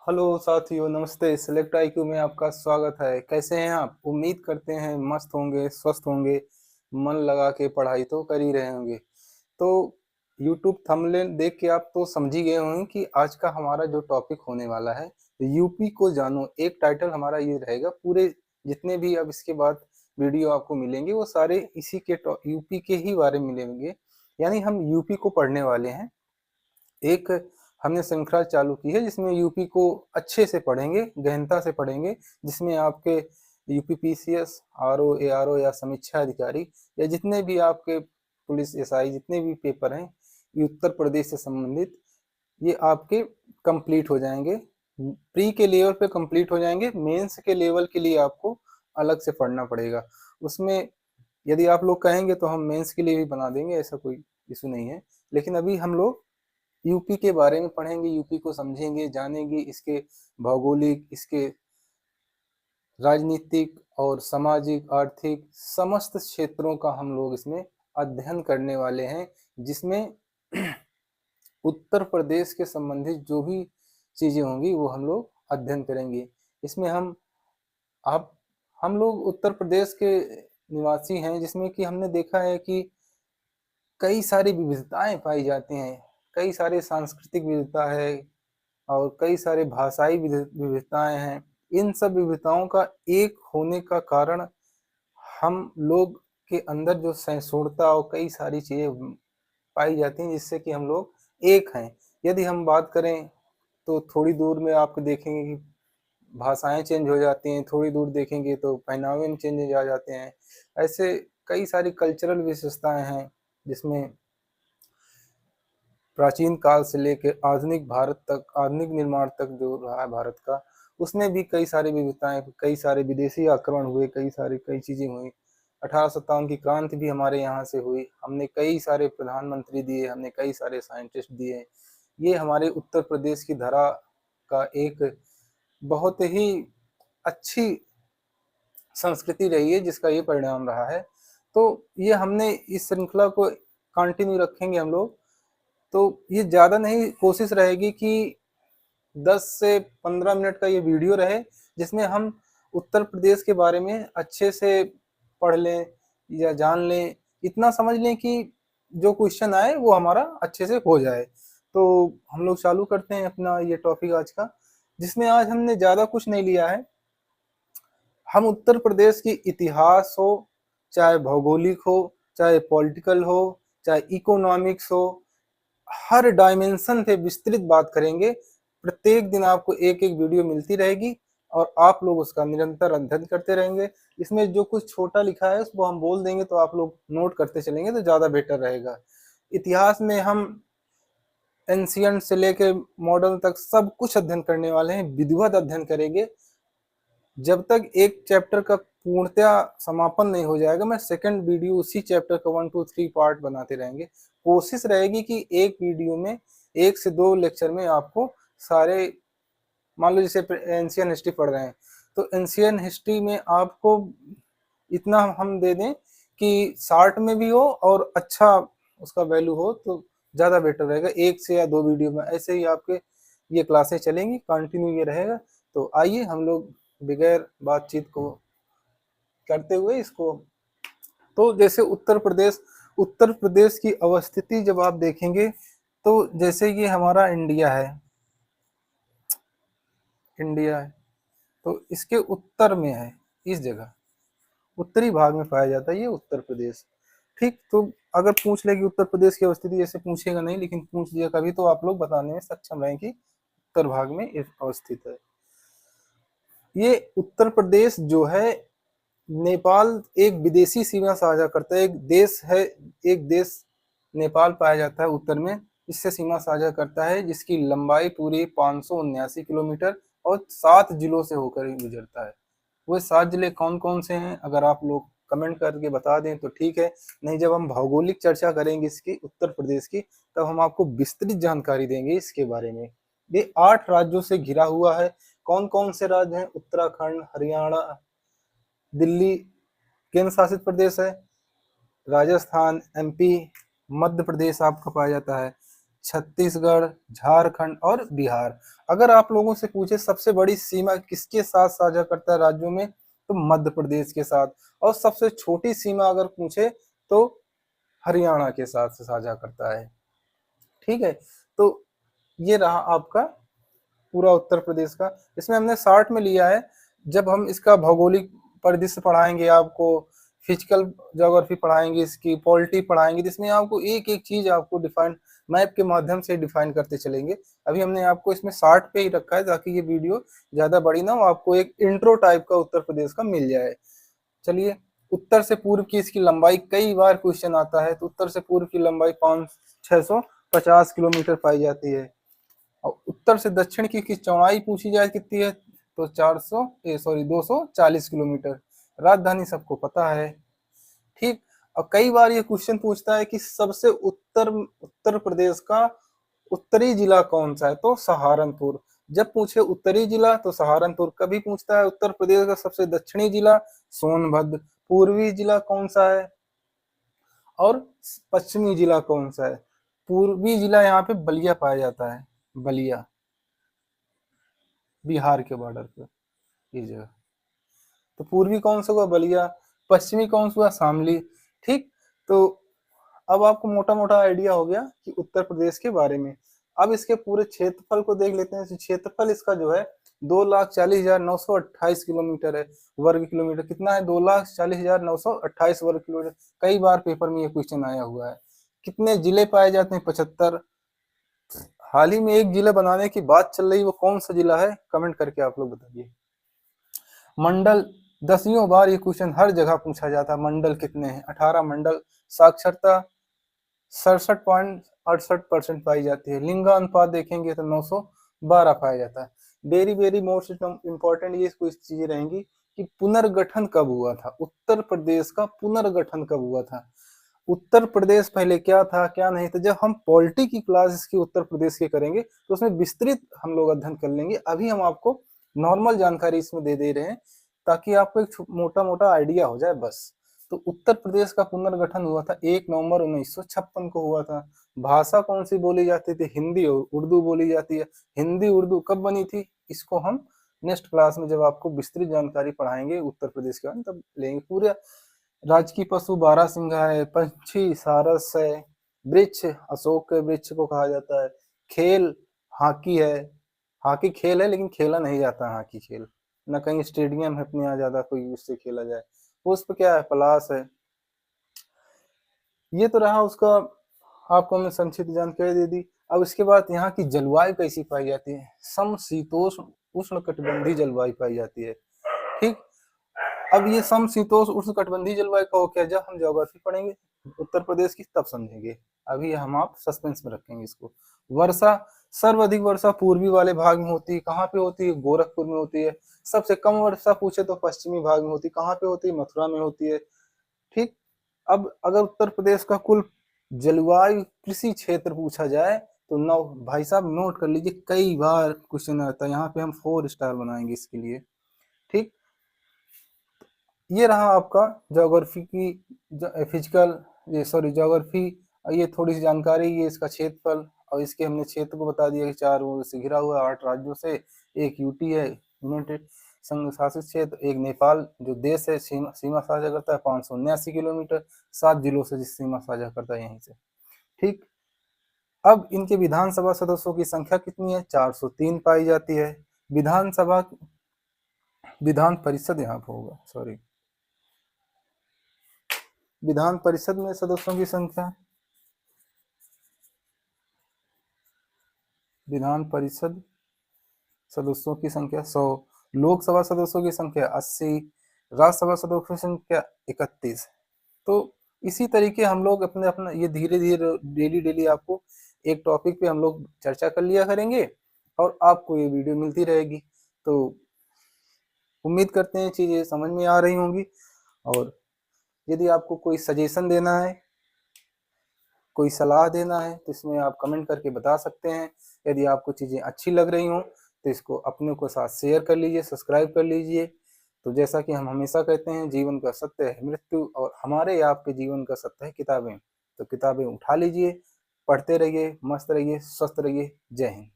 Hello साथियों, नमस्ते। Select IQ में आपका स्वागत है। कैसे हैं आप? उम्मीद करते हैं मस्त होंगे, स्वस्थ होंगे। मन लगा के पढ़ाई तो कर ही रहे होंगे। तो यूट्यूब थंबनेल देख के आप तो समझ ही गए होंगे कि आज का हमारा जो टॉपिक होने वाला है, यूपी को जानो। एक टाइटल हमारा ये रहेगा। पूरे जितने भी अब इसके बाद वीडियो आपको मिलेंगे वो सारे इसी के यूपी के ही बारे में मिलेंगे। यानी हम यूपी को पढ़ने वाले हैं। एक हमने श्रृंखला चालू की है जिसमें यूपी को अच्छे से पढ़ेंगे, गहनता से पढ़ेंगे, जिसमें आपके यूपी पीसीएस, आरओ, एआरओ या समीक्षा अधिकारी या जितने भी आपके पुलिस एसआई जितने भी पेपर हैं ये उत्तर प्रदेश से संबंधित, ये आपके कंप्लीट हो जाएंगे। प्री के लेवल पे कंप्लीट हो जाएंगे। मेंस के लेवल के लिए आपको अलग से पढ़ना पड़ेगा। उसमें यदि आप लोग कहेंगे तो हम मेंस के लिए भी बना देंगे, ऐसा कोई इशू नहीं है। लेकिन अभी हम लोग यूपी के बारे में पढ़ेंगे, यूपी को समझेंगे, जानेंगे, इसके भौगोलिक, इसके राजनीतिक और सामाजिक, आर्थिक समस्त क्षेत्रों का हम लोग इसमें अध्ययन करने वाले हैं, जिसमें उत्तर प्रदेश के संबंधित जो भी चीजें होंगी वो हम लोग अध्ययन करेंगे। इसमें आप हम लोग उत्तर प्रदेश के निवासी हैं, जिसमें कि हमने देखा है कि कई सारी विविधताएं पाई जाती हैं। कई सारे सांस्कृतिक विविधता है और कई सारे भाषाई विविधताएं हैं। इन सब विविधताओं का एक होने का कारण हम लोग के अंदर जो सहिष्णुता और कई सारी चीजें पाई जाती हैं, जिससे कि हम लोग एक हैं। यदि हम बात करें तो थोड़ी दूर में आप देखेंगे कि भाषाएं चेंज हो जाती हैं, थोड़ी दूर देखेंगे तो पहनावे में चेंजेज आ जाते हैं। ऐसे कई सारी कल्चरल विशेषताएं हैं, जिसमें प्राचीन काल से लेकर आधुनिक भारत तक, आधुनिक निर्माण तक जो रहा है भारत का, उसमें भी कई सारी विविधताएं, कई सारे विदेशी आक्रमण हुए, कई चीजें हुई। 1857 की क्रांति भी हमारे यहाँ से हुई। हमने कई सारे प्रधानमंत्री दिए, हमने कई सारे साइंटिस्ट दिए। ये हमारे उत्तर प्रदेश की धरा का एक बहुत ही अच्छी संस्कृति रही है, जिसका ये परिणाम रहा है। तो ये हमने इस श्रृंखला को कंटिन्यू रखेंगे हम लोग। तो ये ज़्यादा नहीं, कोशिश रहेगी कि 10 से 15 मिनट का ये वीडियो रहे, जिसमें हम उत्तर प्रदेश के बारे में अच्छे से पढ़ लें या जान लें, इतना समझ लें कि जो क्वेश्चन आए वो हमारा अच्छे से हो जाए। तो हम लोग चालू करते हैं अपना ये टॉपिक आज का, जिसमें आज हमने ज़्यादा कुछ नहीं लिया है। हम उत्तर प्रदेश की इतिहास हो, चाहे भौगोलिक हो, चाहे पॉलिटिकल हो, चाहे इकोनॉमिक्स हो, हर डायमेंशन पे विस्तृत बात करेंगे। प्रत्येक दिन आपको एक एक वीडियो मिलती रहेगी और आप लोग उसका निरंतर अध्ययन करते रहेंगे। इसमें जो कुछ छोटा लिखा है उसको हम बोल देंगे तो आप लोग नोट करते चलेंगे तो ज़्यादा बेटर रहेगा। इतिहास में हम एंशियंट से लेके मॉडर्न तक सब कुछ अध्ययन करने वाले हैं, विधिवत अध्ययन करेंगे। जब तक एक चैप्टर का पूर्णतया समापन नहीं हो जाएगा, मैं सेकंड वीडियो उसी चैप्टर का 1 2 3 पार्ट बनाते रहेंगे। कोशिश रहेगी कि एक वीडियो में 1 से 2 लेक्चर में आपको सारे, मान लो जैसे एंशियन हिस्ट्री पढ़ रहे हैं तो एंशियन हिस्ट्री में आपको इतना हम दे दें कि शार्ट में भी हो और अच्छा उसका वैल्यू हो तो ज़्यादा बेटर रहेगा। 1 से या 2 वीडियो में ऐसे ही आपके ये क्लासें चलेंगी, कंटिन्यू ये रहेगा। तो आइए हम लोग बगैर बातचीत को करते हुए इसको, तो जैसे उत्तर प्रदेश की अवस्थिति जब आप देखेंगे तो जैसे ये हमारा इंडिया है तो इसके उत्तर में है, इस जगह उत्तरी भाग में पाया जाता है ये उत्तर प्रदेश। ठीक, तो अगर पूछ ले कि उत्तर प्रदेश की अवस्थिति, जैसे पूछेगा नहीं लेकिन पूछ लिया कभी, तो आप लोग बताने में सक्षम रहें कि उत्तर भाग में अवस्थित है। ये उत्तर प्रदेश जो है, नेपाल एक विदेशी सीमा साझा करता है। एक देश है, एक देश नेपाल पाया जाता है उत्तर में, इससे सीमा साझा करता है, जिसकी लंबाई पूरी 579 किलोमीटर और 7 जिलों से होकर गुजरता है। वो 7 जिले कौन कौन से हैं अगर आप लोग कमेंट करके बता दें तो ठीक है, नहीं जब हम भौगोलिक चर्चा करेंगे इसकी उत्तर प्रदेश की तब हम आपको विस्तृत जानकारी देंगे इसके बारे में। ये 8 राज्यों से घिरा हुआ है। कौन कौन से राज्य हैं? उत्तराखंड, हरियाणा, दिल्ली केंद्र शासित प्रदेश है, राजस्थान, एमपी, मध्य प्रदेश आपका पाया जाता है, छत्तीसगढ़, झारखंड और बिहार। अगर आप लोगों से पूछे सबसे बड़ी सीमा किसके साथ साझा करता है राज्यों में, तो मध्य प्रदेश के साथ। और सबसे छोटी सीमा अगर पूछे तो हरियाणा के साथ से साझा करता है। ठीक है, तो ये रहा आपका पूरा उत्तर प्रदेश का। इसमें हमने शॉर्ट में लिया है। जब हम इसका भौगोलिक परिदृश्य पढ़ाएंगे, आपको फिजिकल ज्योग्राफी पढ़ाएंगे, इसकी पॉलिटी पढ़ाएंगे, जिसमें आपको एक एक चीज आपको डिफाइन मैप के माध्यम से डिफाइन करते चलेंगे। अभी हमने आपको इसमें शॉर्ट पे ही रखा है ताकि ये वीडियो ज्यादा बड़ी ना हो, आपको एक इंट्रो टाइप का उत्तर प्रदेश का मिल जाए। चलिए, उत्तर से पूर्व की इसकी लंबाई, कई बार क्वेश्चन आता है, तो उत्तर से पूर्व की लंबाई 650 किलोमीटर पाई जाती है। और उत्तर से दक्षिण की चौड़ाई पूछी जाए कितनी है, तो 240 किलोमीटर। राजधानी सबको पता है। ठीक। और कई बार ये क्वेश्चन पूछता है कि सबसे उत्तर प्रदेश का उत्तरी जिला कौन सा है, तो सहारनपुर। जब पूछे उत्तरी जिला तो सहारनपुर। कभी पूछता है उत्तर प्रदेश का सबसे दक्षिणी जिला, सोनभद्र। पूर्वी जिला कौन सा है और पश्चिमी जिला कौन सा है। पूर्वी जिला यहाँ पे बलिया पाया जाता है, बलिया, बिहार के बॉर्डर पे ये जगह। तो पूर्वी कौन सा हुआ, बलिया। पश्चिमी कौन सा हुआ, शामली। ठीक। तो अब आपको मोटा मोटा आइडिया हो गया कि उत्तर प्रदेश के बारे में। अब इसके पूरे क्षेत्रफल को देख लेते हैं। क्षेत्रफल इसका जो है 2,40,928 किलोमीटर है, वर्ग किलोमीटर। कितना है, 2,40,928 वर्ग किलोमीटर। कई बार पेपर में ये क्वेश्चन आया हुआ है। कितने जिले पाए जाते हैं, 75। हाल ही में एक जिला बनाने की बात चल रही है, वो कौन सा जिला है, कमेंट करके आप लोग बताइए। मंडल, 10वीं बार ये क्वेश्चन हर जगह पूछा जाता है, मंडल कितने हैं, 18 मंडल। साक्षरता 67.68% पाई जाती है। लिंगानुपात देखेंगे तो 912 पाया जाता है। वेरी वेरी मोस्ट इंपॉर्टेंट ये कुछ चीजें रहेंगी कि पुनर्गठन कब हुआ था, उत्तर प्रदेश का पुनर्गठन कब हुआ था। उत्तर प्रदेश पहले क्या था क्या नहीं था, जब हम पॉलिटी की क्लास इसकी उत्तर प्रदेश की करेंगे तो उसमें विस्तृत हम लोग अध्ययन कर लेंगे। अभी हम आपको नॉर्मल जानकारी इसमें दे रहे हैं ताकि आपको एक मोटा मोटा आइडिया हो जाए बस। तो उत्तर प्रदेश का पुनर्गठन हुआ था 1 नवंबर 1956 को हुआ था। भाषा कौन सी बोली जाती थी, हिंदी और उर्दू बोली जाती है। हिंदी उर्दू कब बनी थी, इसको हम नेक्स्ट क्लास में जब आपको विस्तृत जानकारी पढ़ाएंगे उत्तर प्रदेश के बारे में तब लेंगे। पूरे राजकीय पशु बारहसिंघा है, पंछी सारस है, वृक्ष अशोक के वृक्ष को कहा जाता है। खेल हॉकी है, हॉकी खेल है लेकिन खेला नहीं जाता हॉकी खेल, न कहीं स्टेडियम है अपने यहाँ ज्यादा कोई उससे खेला जाए। पुष्प क्या है, पलाश है। ये तो रहा उसका, आपको हमने संक्षिप्त जानकारी दे दी। अब इसके बाद यहाँ की जलवायु कैसी पाई जाती है, समशीतोष्ण उष्णकटिबंधीय जलवायु पाई जाती है। ठीक। अब ये समशीतोष्ण उष्णकटिबंधीय जलवायु का हो क्या, जब हम ज्योग्राफी पढ़ेंगे उत्तर प्रदेश की तब समझेंगे। अभी हम आप सस्पेंस में रखेंगे इसको। वर्षा, सर्वाधिक वर्षा पूर्वी वाले भाग में होती है। कहाँ पे होती है, गोरखपुर में होती है। सबसे कम वर्षा पूछे तो पश्चिमी भाग में होती है। कहाँ पे होती है, मथुरा में होती है। ठीक। अब अगर उत्तर प्रदेश का कुल जलवायु कृषि क्षेत्र पूछा जाए तो नौ, भाई साहब नोट कर लीजिए, कई बार क्वेश्चन आता है। यहाँ पे हम 4 स्टार बनाएंगे इसके लिए। ठीक। ये रहा आपका ज्योग्राफी की फिजिकल, ये सॉरी ज्योग्राफी। ये थोड़ी सी जानकारी, ये इसका क्षेत्रफल और इसके हमने क्षेत्र को बता दिया कि 4 ओर से घिरा हुआ, 8 राज्यों से, एक यूटी है यूनाइटेड संघ शासित क्षेत्र, एक नेपाल जो देश है सीमा साझा करता है 579 किलोमीटर, 7 जिलों से जिस सीमा साझा करता है यहीं से। ठीक। अब इनके विधानसभा सदस्यों की संख्या कितनी है, 403 पाई जाती है। विधानसभा, विधान परिषद यहाँ पर होगा, सॉरी, विधान परिषद में सदस्यों की संख्या, विधान परिषद सदस्यों की संख्या 100, लोकसभा सदस्यों की संख्या 80, राज्यसभा सदस्यों की संख्या 31। तो इसी तरीके हम लोग अपने अपना ये धीरे धीरे डेली डेली आपको एक टॉपिक पे हम लोग चर्चा कर लिया करेंगे और आपको ये वीडियो मिलती रहेगी। तो उम्मीद करते हैं चीजें समझ में आ रही होंगी। और यदि आपको कोई सजेशन देना है, कोई सलाह देना है तो इसमें आप कमेंट करके बता सकते हैं। यदि आपको चीज़ें अच्छी लग रही हों तो इसको अपने को साथ शेयर कर लीजिए, सब्सक्राइब कर लीजिए। तो जैसा कि हम हमेशा कहते हैं, जीवन का सत्य है मृत्यु और हमारे आपके जीवन का सत्य है किताबें। तो किताबें उठा लीजिए, पढ़ते रहिए, मस्त रहिए, स्वस्थ रहिए। जय हिंद।